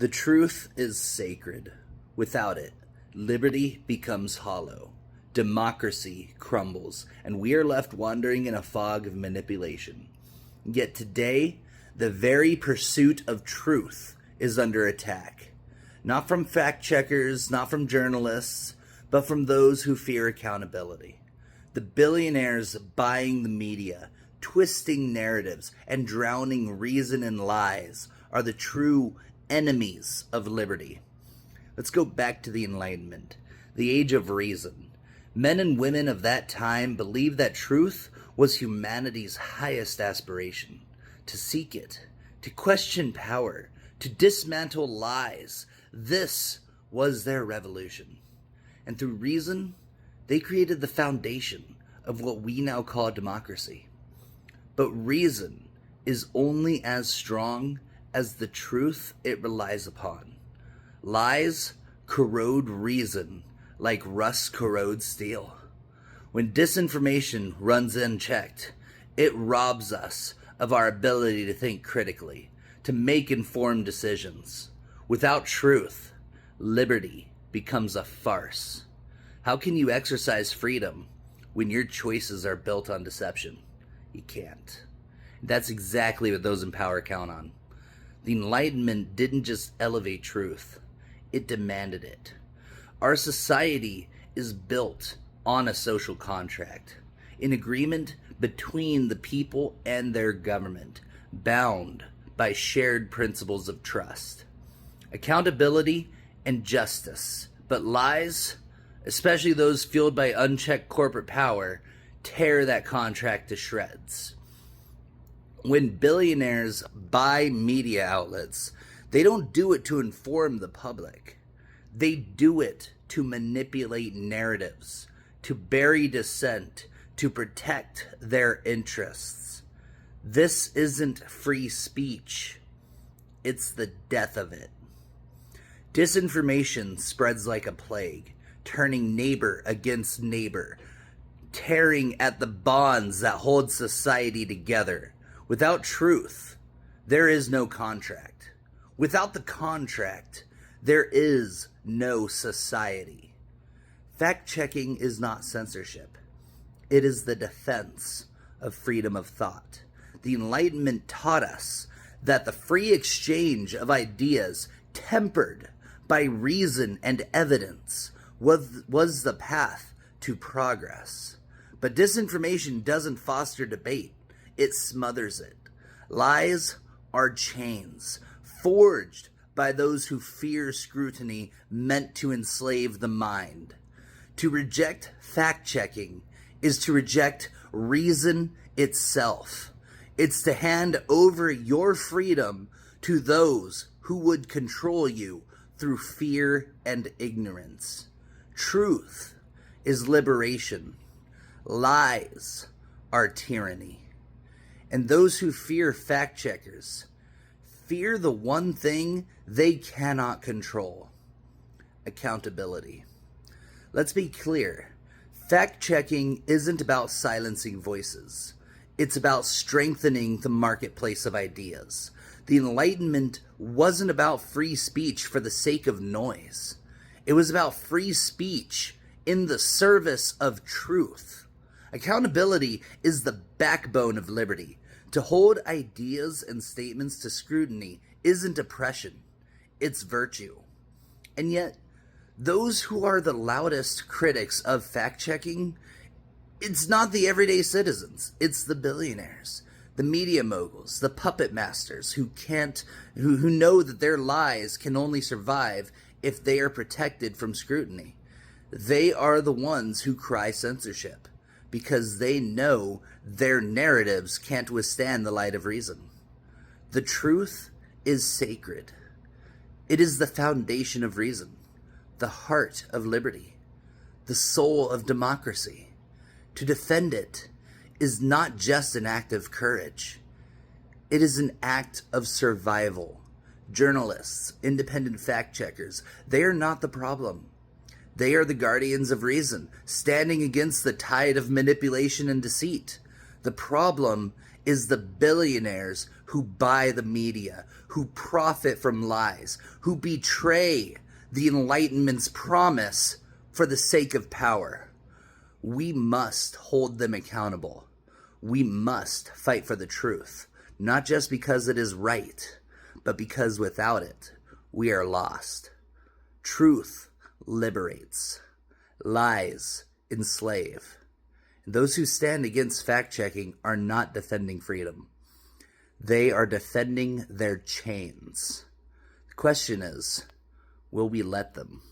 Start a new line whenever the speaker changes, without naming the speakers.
The truth is sacred. Without it, liberty becomes hollow. Democracy crumbles, and we are left wandering in a fog of manipulation. Yet today, the very pursuit of truth is under attack. Not from fact checkers, not from journalists, but from those who fear accountability. The billionaires buying the media, twisting narratives, and drowning reason in lies are the true enemies of liberty. Let's go back to the Enlightenment, the age of reason. Men and women of that time believed that truth was humanity's highest aspiration. To seek it, to question power, to dismantle lies. This was their revolution. And through reason, they created the foundation of what we now call democracy. But reason is only as strong as the truth it relies upon. Lies corrode reason like rust corrodes steel. When disinformation runs unchecked, it robs us of our ability to think critically, to make informed decisions. Without truth, liberty becomes a farce. How can you exercise freedom when your choices are built on deception? You can't. That's exactly what those in power count on. The Enlightenment didn't just elevate truth, it demanded it. Our society is built on a social contract, an agreement between the people and their government, bound by shared principles of trust, accountability, and justice. But lies, especially those fueled by unchecked corporate power, tear that contract to shreds. When billionaires buy media outlets, they don't do it to inform the public. They do it to manipulate narratives, to bury dissent, to protect their interests. This isn't free speech. It's the death of it. Disinformation spreads like a plague, turning neighbor against neighbor, tearing at the bonds that hold society together. Without truth, there is no contract. Without the contract, there is no society. Fact-checking is not censorship. It is the defense of freedom of thought. The Enlightenment taught us that the free exchange of ideas, tempered by reason and evidence, was the path to progress. But disinformation doesn't foster debate. It smothers it. Lies are chains, forged by those who fear scrutiny, meant to enslave the mind. To reject fact-checking is to reject reason itself. It's to hand over your freedom to those who would control you through fear and ignorance. Truth is liberation. Lies are tyranny. And those who fear fact-checkers fear the one thing they cannot control: accountability. Let's be clear. Fact-checking isn't about silencing voices. It's about strengthening the marketplace of ideas. The Enlightenment wasn't about free speech for the sake of noise. It was about free speech in the service of truth. Accountability is the backbone of liberty. To hold ideas and statements to scrutiny isn't oppression, it's virtue. And yet, those who are the loudest critics of fact-checking, it's not the everyday citizens, it's the billionaires, the media moguls, the puppet masters who know that their lies can only survive if they are protected from scrutiny. They are the ones who cry censorship, because they know their narratives can't withstand the light of reason. The truth is sacred. It is the foundation of reason, the heart of liberty, the soul of democracy. To defend it is not just an act of courage. It is an act of survival. Journalists, independent fact-checkers, they are not the problem. They are the guardians of reason, standing against the tide of manipulation and deceit. The problem is the billionaires who buy the media, who profit from lies, who betray the Enlightenment's promise for the sake of power. We must hold them accountable. We must fight for the truth, not just because it is right, but because without it, we are lost. Truth liberates. Lies enslave. Those who stand against fact-checking are not defending freedom. They are defending their chains. The question is, will we let them?